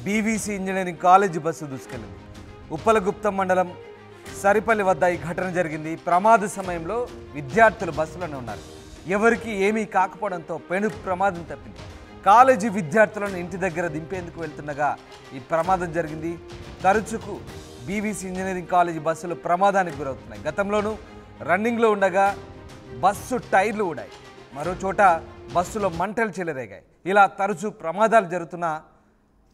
BVC engineering college bus దూసుకెళ్లింది. ఉప్పలగుప్తం మండలం సరిపల్లి వద్ద ఈ ఘటన జరిగింది. ప్రమాద సమయంలో విద్యార్థులు బస్సులోనే ఉన్నారు. ఎవరికి ఏమీ కాకపోవడంతో పెను ప్రమాదం తప్పింది. కాలేజీ విద్యార్థులను ఇంటి దగ్గర దింపేందుకు వెళ్తుండగా ఈ ప్రమాదం జరిగింది. తరచుకు బీవీసీ ఇంజనీరింగ్ కాలేజీ బస్సులు ప్రమాదానికి గురవుతున్నాయి. గతంలోనూ రన్నింగ్లో ఉండగా బస్సు టైర్లు ఊడాయి. మరో చోట బస్సులో మంటలు చెలరేగాయి. ఇలా తరచూ ప్రమాదాలు జరుగుతున్న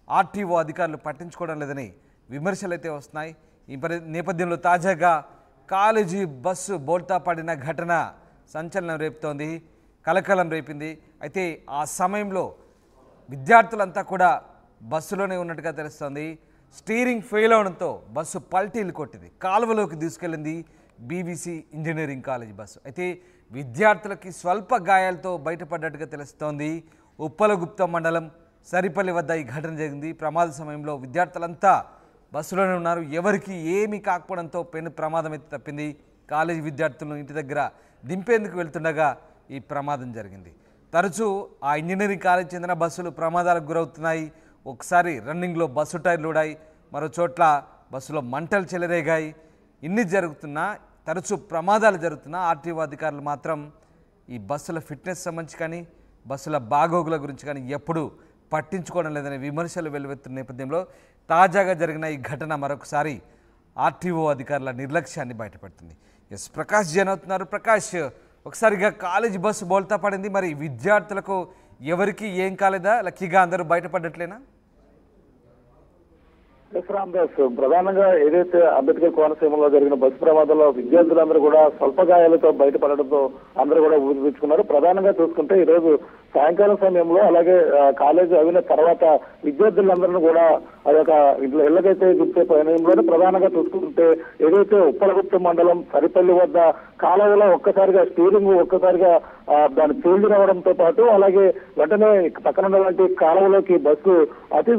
ఆర్టీఓ అధికారులు పట్టించుకోవడం లేదని విమర్శలు అయితే వస్తున్నాయి. ఈ నేపథ్యంలో తాజాగా కాలేజీ బస్సు బోల్తా పడిన ఘటన సంచలనం రేపుతోంది, కలకలం రేపింది. అయితే ఆ సమయంలో విద్యార్థులంతా కూడా బస్సులోనే ఉన్నట్టుగా తెలుస్తోంది. స్టీరింగ్ ఫెయిల్ అవడంతో బస్సు పల్టీలు కొట్టింది, కాలువలోకి తీసుకెళ్ళింది బీవీసీ ఇంజనీరింగ్ కాలేజీ బస్సు. అయితే విద్యార్థులకి స్వల్ప గాయాలతో బయటపడ్డట్టుగా తెలుస్తోంది. ఉప్పలగుప్తం మండలం సరిపల్లి వద్ద ఈ ఘటన జరిగింది. ప్రమాద సమయంలో విద్యార్థులంతా బస్సులోనే ఉన్నారు. ఎవరికి ఏమీ కాకపోవడంతో పెను ప్రమాదం అయితే తప్పింది. కాలేజీ విద్యార్థులను ఇంటి దగ్గర దింపేందుకు వెళ్తుండగా ఈ ప్రమాదం జరిగింది. తరచూ ఆ ఇంజనీరింగ్ కాలేజీ చెందిన బస్సులు ప్రమాదాలకు గురవుతున్నాయి. ఒకసారి రన్నింగ్లో బస్సు టైర్లు ఊడాయి, మరో చోట్ల బస్సులో మంటలు చెలరేగాయి. ఇన్ని జరుగుతున్నా, తరచూ ప్రమాదాలు జరుగుతున్నా ఆర్టీఓ అధికారులు మాత్రం ఈ బస్సుల ఫిట్నెస్ సంబంధించి కానీ బస్సుల బాగోగుల గురించి కానీ ఎప్పుడూ పట్టించుకోవడం లేదనే విమర్శలు వెల్లువెత్తున్న నేపథ్యంలో తాజాగా జరిగిన ఈ ఘటన మరొకసారి ఆర్టీఓ అధికారుల నిర్లక్ష్యాన్ని బయటపెడుతుంది. ఎస్ ప్రకాష్ జైన్ అవుతున్నారు. ప్రకాష్, ఒకసారిగా కాలేజీ బస్సు బోల్తా పడింది, మరి విద్యార్థులకు ఎవరికి ఏం కాలేదా? లక్కీగా అందరూ బయటపడ్డట్లేనా? రామదాస్, ప్రధానంగా ఏదైతే అంబేద్కర్ కోనసీమలో జరిగిన బస్సు ప్రమాదంలో విద్యార్థులందరూ కూడా స్వల్ప గాయాలతో బయటపడడంతో అందరూ కూడా ఊపిరిపీల్చుకున్నారు. ప్రధానంగా చూసుకుంటే ఈ రోజు సాయంకాలం సమయంలో అలాగే కాలేజీ అయిన తర్వాత విద్యార్థులందరినీ కూడా ఆ యొక్క ఇళ్ళకైతే దింపే సమయంలోనే ప్రధానంగా చూసుకుంటే ఏదైతే ఉప్పలగుప్తం మండలం సరిపల్లి వద్ద కాలువలో ఒక్కసారిగా స్టీరింగ్ ఒక్కసారిగా దాని ఫెయిల్యూర్ అవడంతో పాటు అలాగే వెంటనే పక్కన ఉన్నటువంటి కాలువలోకి బస్సు అతి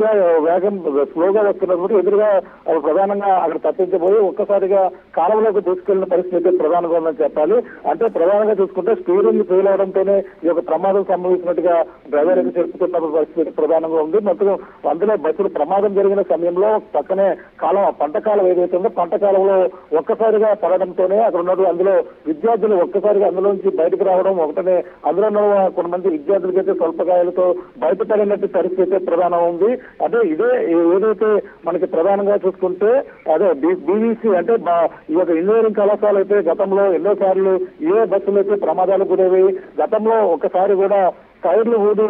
వేగం స్లోగా వస్తున్నప్పుడు ఎదురుగా ప్రధానంగా అక్కడ తప్పించబోయి ఒక్కసారిగా కాలువలోకి దూసుకెళ్లిన పరిస్థితి అయితే ప్రధానంగా ఉందని చెప్పాలి. అంటే ప్రధానంగా చూసుకుంటే స్టీరింగ్ ఫెయిల్ అవడంతోనే ఈ యొక్క ప్రమాదం సంభవించినట్టుగా డ్రైవర్ అయితే చెప్పుతున్న పరిస్థితి ప్రధానంగా ఉంది. మొత్తం అందులో బస్సులు ప్రమాదం జరిగిన సమయంలో పక్కనే పంట కాలం ఏదైతే ఉందో పంట కాలంలో ఒక్కసారిగా పడడంతోనే అక్కడ ఉన్నటువంటి అందులో విద్యార్థులు ఒక్కసారిగా అందులోంచి బయటకు రావడం ఒకటనే అందులో కొంతమంది విద్యార్థులకైతే స్వల్ప గాయాలతో బయటపడినట్టు పరిస్థితి ప్రధానం ఉంది. అంటే ఇదే ఏదైతే మనకి ప్రధానంగా చూసుకుంటే అదే బీవీసీ అంటే ఈ యొక్క ఇంజనీరింగ్ కళాశాల అయితే గతంలో ఎన్నోసార్లు ఏ బస్సులు అయితే ప్రమాదాలు గురవి గతంలో ఒకసారి కూడా టైర్లు ఊడి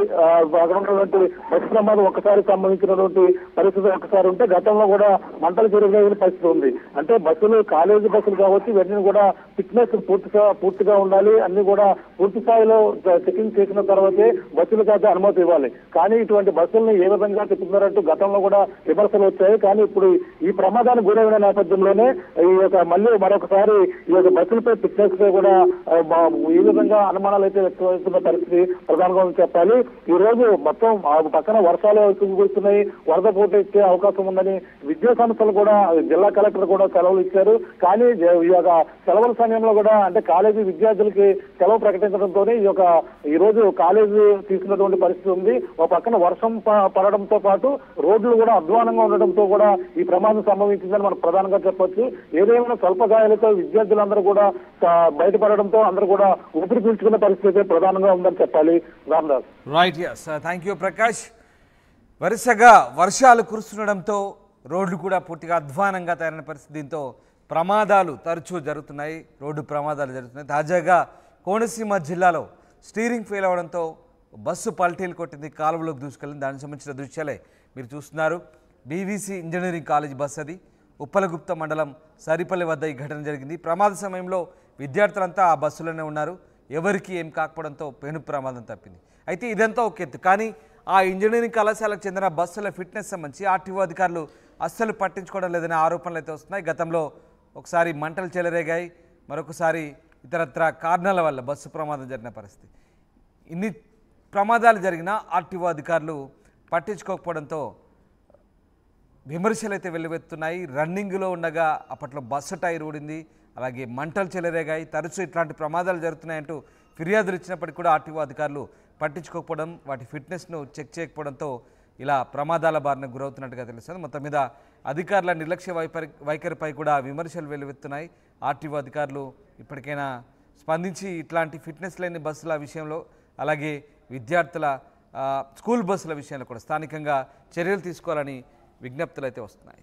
అక్కడ ఉన్నటువంటి బస్సు ప్రమాదం ఒకసారి సంబంధించినటువంటి పరిస్థితి ఒకసారి ఉంటే గతంలో కూడా మంటలు జరిగిన పరిస్థితి ఉంది. అంటే బస్సులు కాలేజీ బస్సులు కావచ్చు వెంటనే కూడా ఫిట్నెస్ పూర్తిగా ఉండాలి, అన్ని కూడా పూర్తి స్థాయిలో చెకింగ్ చేసిన తర్వాతే బస్సులకు అయితే అనుమతి ఇవ్వాలి. కానీ ఇటువంటి బస్సులను ఏ విధంగా తిప్పుతున్నారంటూ గతంలో కూడా విమర్శలు వచ్చాయి. కానీ ఇప్పుడు ఈ ప్రమాదానికి గురైన నేపథ్యంలోనే ఈ యొక్క మళ్ళీ మరొకసారి ఈ యొక్క బస్సులపై ఫిట్నెస్ పై కూడా ఈ విధంగా అనుమానాలు అయితే వ్యక్తమవుతున్న పరిస్థితి ప్రధానంగా చెప్పాలి. ఈ రోజు మొత్తం పక్కన వర్షాలు కురుస్తున్నాయి, వరద పోటెక్కే అవకాశం ఉందని విద్యా సంస్థలు కూడా జిల్లా కలెక్టర్ కూడా సెలవులు ఇచ్చారు. కానీ ఈ యొక్క సెలవుల సమయంలో కూడా అంటే కాలేజీ విద్యార్థులకి సెలవు ప్రకటించడంతో ఈ రోజు కాలేజీ తీసుకున్నటువంటి పరిస్థితి ఉంది. ఒక పక్కన వర్షం పడడంతో పాటు రోడ్లు కూడా అధ్వానంగా ఉండడంతో కూడా ఈ ప్రమాదం సంభవించిందని మనం ప్రధానంగా చెప్పొచ్చు. ఏదేమైనా స్వల్ప గాయాలతో విద్యార్థులందరూ కూడా బయటపడడంతో అందరూ కూడా ఊపిరి పీల్చుకున్న పరిస్థితి ప్రధానంగా ఉందని చెప్పాలి. Right, yes, thank you Prakash. వరుసగా వర్షాలు కురుస్తుండడంతో రోడ్లు కూడా పూర్తిగా అధ్వానంగా తయారైన పరిస్థితి. దీంతో ప్రమాదాలు తరచూ జరుగుతున్నాయి, రోడ్డు ప్రమాదాలు జరుగుతున్నాయి. తాజాగా కోనసీమ జిల్లాలో స్టీరింగ్ ఫెయిల్ అవడంతో బస్సు పల్టీలు కొట్టింది, కాలువలోకి దూసుకెళ్ళింది. దానికి సంబంధించిన దృశ్యాలే మీరు చూస్తున్నారు. బీవీసీ ఇంజనీరింగ్ కాలేజ్ బస్ అది. ఉప్పలగుప్త మండలం సరిపల్లి వద్ద ఈ ఘటన జరిగింది. ప్రమాద సమయంలో విద్యార్థులంతా ఆ బస్సులోనే ఉన్నారు. ఎవరికి ఏం కాకపోవడంతో పెను ప్రమాదం తప్పింది. అయితే ఇదంతా ఒక ఎత్తు, కానీ ఆ ఇంజనీరింగ్ కళాశాలకు చెందిన బస్సుల ఫిట్నెస్ సంబంధించి ఆర్టీఓ అధికారులు అస్సలు పట్టించుకోవడం లేదనే ఆరోపణలు అయితే వస్తున్నాయి. గతంలో ఒకసారి మంటలు చెలరేగాయి, మరొకసారి ఇతరత్ర కారణాల వల్ల బస్సు ప్రమాదం జరిగిన పరిస్థితి. ఇన్ని ప్రమాదాలు జరిగినా ఆర్టీఓ అధికారులు పట్టించుకోకపోవడంతో విమర్శలు అయితే వెల్లువెత్తున్నాయి. రన్నింగ్లో ఉండగా అప్పట్లో బస్సు టైర్ ఊడింది, అలాగే మంటలు చెలరేగాయి. తరచూ ఇట్లాంటి ప్రమాదాలు జరుగుతున్నాయంటూ ఫిర్యాదులు ఇచ్చినప్పటికీ కూడా ఆర్టీఓ అధికారులు పట్టించుకోకపోవడం, వాటి ఫిట్నెస్ను చెక్ చేయకపోవడంతో ఇలా ప్రమాదాల బారిన గురవుతున్నట్టుగా తెలుస్తుంది. మొత్తం మీద అధికారుల నిర్లక్ష్య వైఖరిపై కూడా విమర్శలు వెల్లువెత్తున్నాయి. ఆర్టీఓ అధికారులు ఇప్పటికైనా స్పందించి ఇట్లాంటి ఫిట్నెస్ లేని బస్సుల విషయంలో, అలాగే విద్యార్థుల స్కూల్ బస్సుల విషయంలో కూడా స్థానికంగా చర్యలు తీసుకోవాలని విజ్ఞప్తులు అయితే వస్తున్నాయి.